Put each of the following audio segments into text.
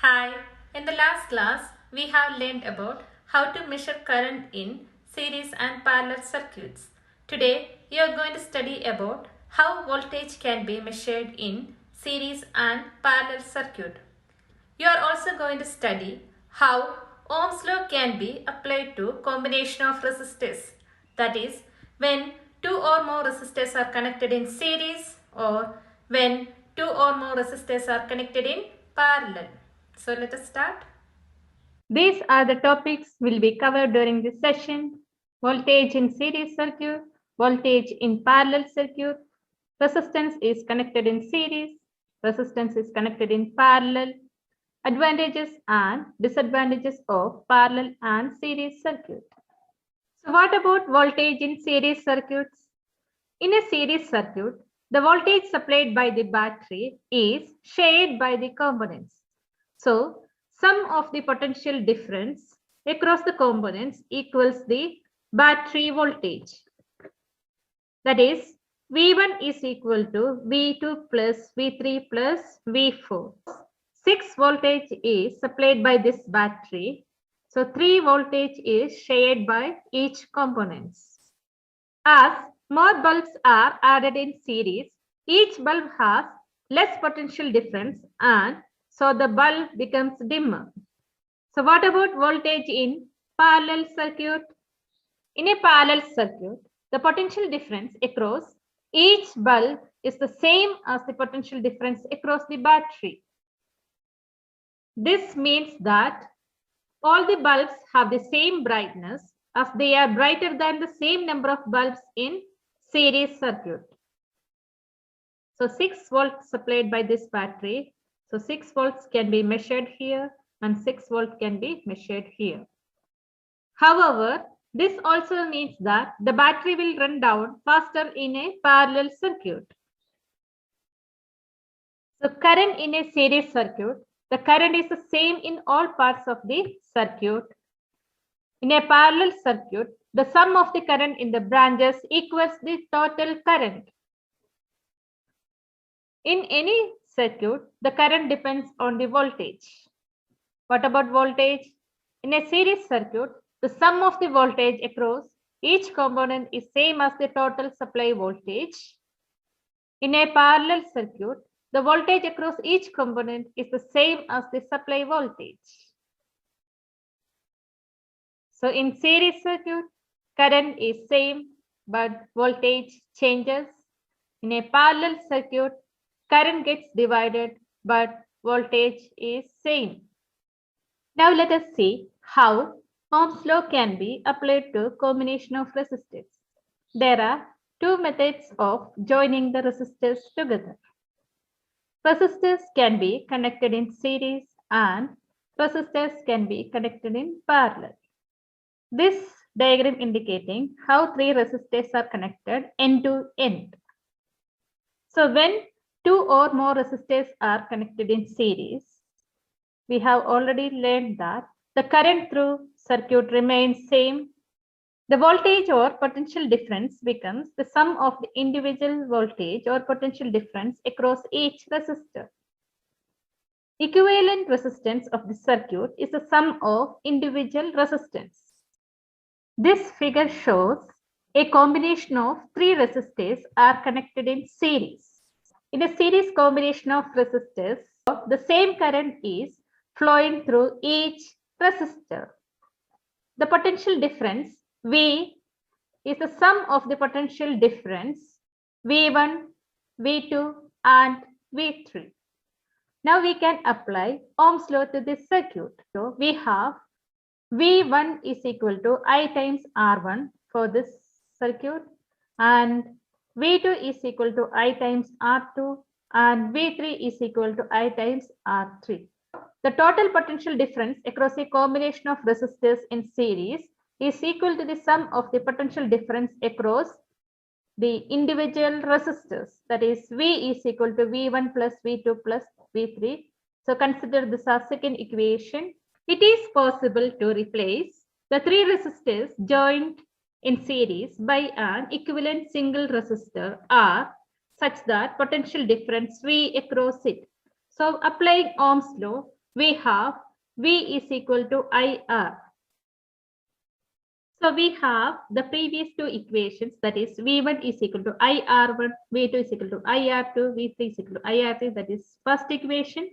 Hi, in the last class we have learned about how to measure current in series and parallel circuits. Today you are going to study about how voltage can be measured in series and parallel circuit. You are also going to study how Ohm's law can be applied to combination of resistors. That is, when two or more resistors are connected in series or when two or more resistors are connected in parallel. So let us start. These are the topics will be covered during this session: voltage in series circuit, voltage in parallel circuit, resistance is connected in series, resistance is connected in parallel, advantages and disadvantages of parallel and series circuit. So what about voltage in series circuits? In a series circuit, the voltage supplied by the battery is shared by the components. So, sum of the potential difference across the components equals the battery voltage. That is, V1 is equal to V2 plus V3 plus V4. 6 voltage is supplied by this battery. So 3 voltage is shared by each components. As more bulbs are added in series, each bulb has less potential difference and so the bulb becomes dimmer. So what about voltage in parallel circuit? In a parallel circuit, the potential difference across each bulb is the same as the potential difference across the battery. This means that all the bulbs have the same brightness as they are brighter than the same number of bulbs in series circuit. So 6 volts supplied by this battery. So 6 volts can be measured here and 6 volt can be measured here. However, this also means that the battery will run down faster in a parallel circuit. So current in a series circuit, the current is the same in all parts of the circuit. In a parallel circuit, the sum of the current in the branches equals the total current. In any circuit, the current depends on the voltage. What about voltage? In a series circuit, the sum of the voltage across each component is same as the total supply voltage. In a parallel circuit, the voltage across each component is the same as the supply voltage. So in series circuit, current is same, but voltage changes. In a parallel circuit, current gets divided, but voltage is same. Now let us see how Ohm's law can be applied to combination of resistors. There are two methods of joining the resistors together. Resistors can be connected in series and resistors can be connected in parallel. This diagram indicating how three resistors are connected end to end. So when two or more resistors are connected in series, we have already learned that the current through circuit remains same. The voltage or potential difference becomes the sum of the individual voltage or potential difference across each resistor. Equivalent resistance of the circuit is the sum of individual resistance. This figure shows a combination of three resistors are connected in series. In a series combination of resistors, the same current is flowing through each resistor. The potential difference V is the sum of the potential difference V1, V2 and V3. Now we can apply Ohm's law to this circuit. So we have V1 is equal to I times R1 for this circuit and V2 is equal to I times R2 and V3 is equal to I times R3. The total potential difference across a combination of resistors in series is equal to the sum of the potential difference across the individual resistors. That is, V is equal to V1 plus V2 plus V3. So consider this as second equation. It is possible to replace the three resistors joined in series by an equivalent single resistor R such that potential difference V across it. So applying Ohm's law, we have V is equal to IR. So we have the previous two equations, that is V1 is equal to IR1, V2 is equal to IR2, V3 is equal to IR3, that is first equation,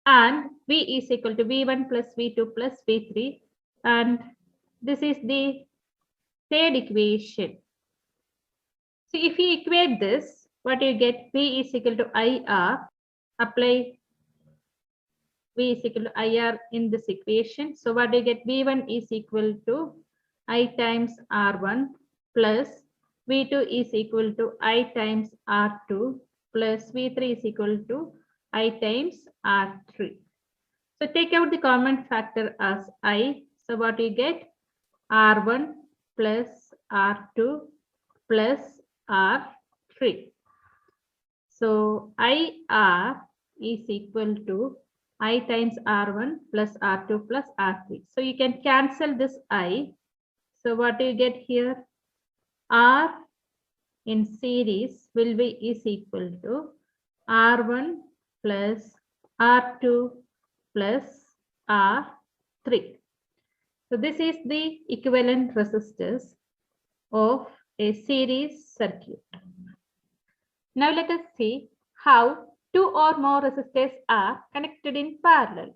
and V is equal to V1 plus V2 plus V3, and this is the third equation. So if you equate this, what you get? V is equal to IR, apply V is equal to IR in this equation. So what do you get? V1 is equal to I times R1 plus V2 is equal to I times R2 plus V3 is equal to I times R3. So take out the common factor as I. So what do you get? R1 plus R2 plus R3. So IR is equal to I times R1 plus R2 plus R3. So you can cancel this I. So what do you get here? R in series will be is equal to R1 plus R2 plus R3. So this is the equivalent resistors of a series circuit. Now let us see how two or more resistors are connected in parallel.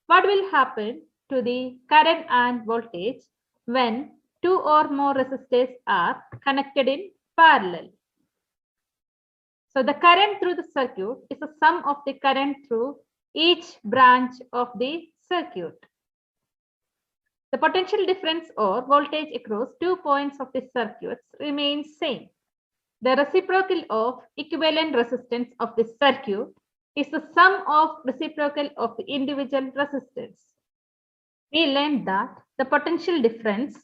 What will happen to the current and voltage when two or more resistors are connected in parallel? So the current through the circuit is the sum of the current through each branch of the circuit. The potential difference or voltage across 2 points of the circuits remains same. The reciprocal of equivalent resistance of the circuit is the sum of reciprocal of the individual resistors. We learned that the potential difference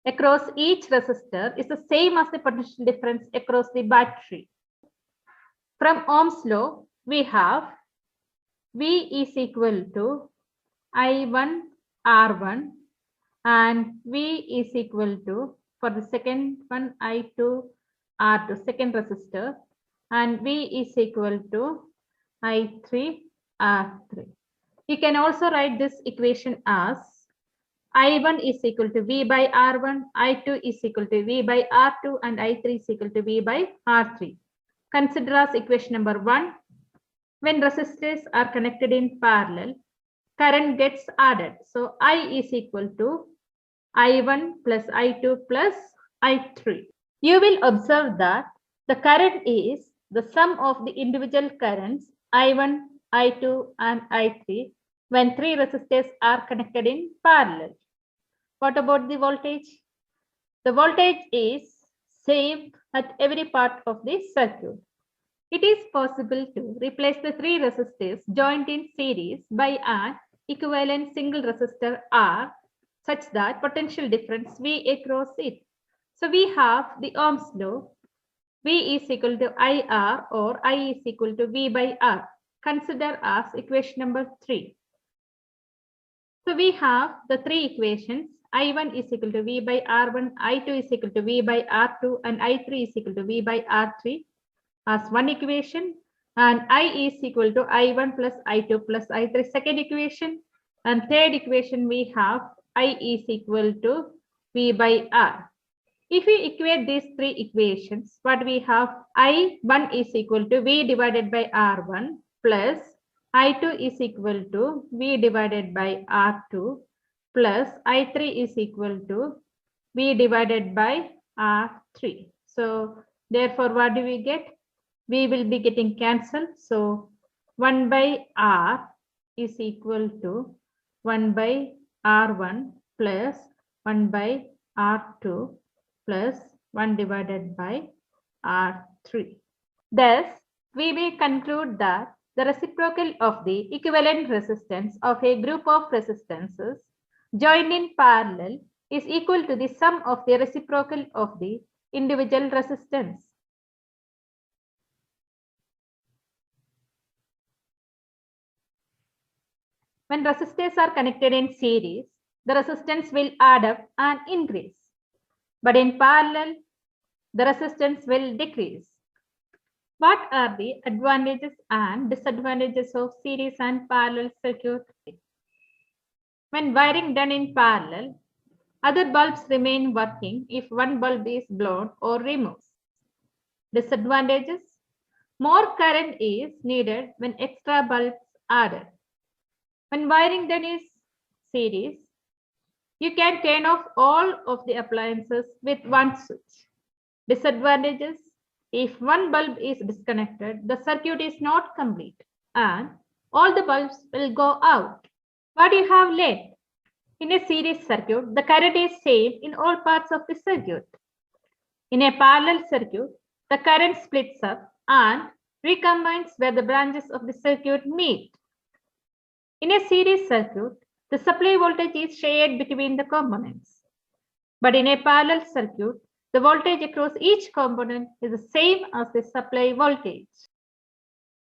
across each resistor is the same as the potential difference across the battery. From Ohm's law, we have V is equal to I1 R1 and V is equal to, for the second one, I2 R2, second resistor, and V is equal to I3 R3. You can also write this equation as I1 is equal to V by R1, I2 is equal to V by R2, and I3 is equal to V by R3. Consider as equation number 1. When resistors are connected in parallel, current gets added. So I is equal to I1 plus I2 plus I3. You will observe that the current is the sum of the individual currents I1, I2, and I3 when three resistors are connected in parallel. What about the voltage? The voltage is same at every part of the circuit. It is possible to replace the three resistors joined in series by an equivalent single resistor R such that potential difference V across it. So we have the Ohm's law. V is equal to IR or I is equal to V by R. Consider as equation number 3. So we have the three equations. I1 is equal to V by R1, I2 is equal to V by R2, and I3 is equal to V by R3 as one equation, and I is equal to I1 plus I2 plus I3 second equation, and third equation we have I is equal to V by R. If we equate these three equations, what we have? I1 is equal to V divided by R1 plus I2 is equal to V divided by R2 plus I3 is equal to V divided by R3. So therefore, what do we get? We will be getting cancelled. So 1 by R is equal to 1 by R1 plus 1 by R2 plus 1 divided by R3. Thus, we may conclude that the reciprocal of the equivalent resistance of a group of resistances joined in parallel is equal to the sum of the reciprocal of the individual resistance. When resistors are connected in series, the resistance will add up and increase. But in parallel, the resistance will decrease. What are the advantages and disadvantages of series and parallel circuit? When wiring done in parallel, other bulbs remain working if one bulb is blown or removed. Disadvantages: more current is needed when extra bulbs are added. When wiring done is series, you can turn off all of the appliances with one switch. Disadvantages: if one bulb is disconnected, the circuit is not complete and all the bulbs will go out. What you have learned? In a series circuit, the current is same in all parts of the circuit. In a parallel circuit, the current splits up and recombines where the branches of the circuit meet. In a series circuit, the supply voltage is shared between the components. But in a parallel circuit, the voltage across each component is the same as the supply voltage.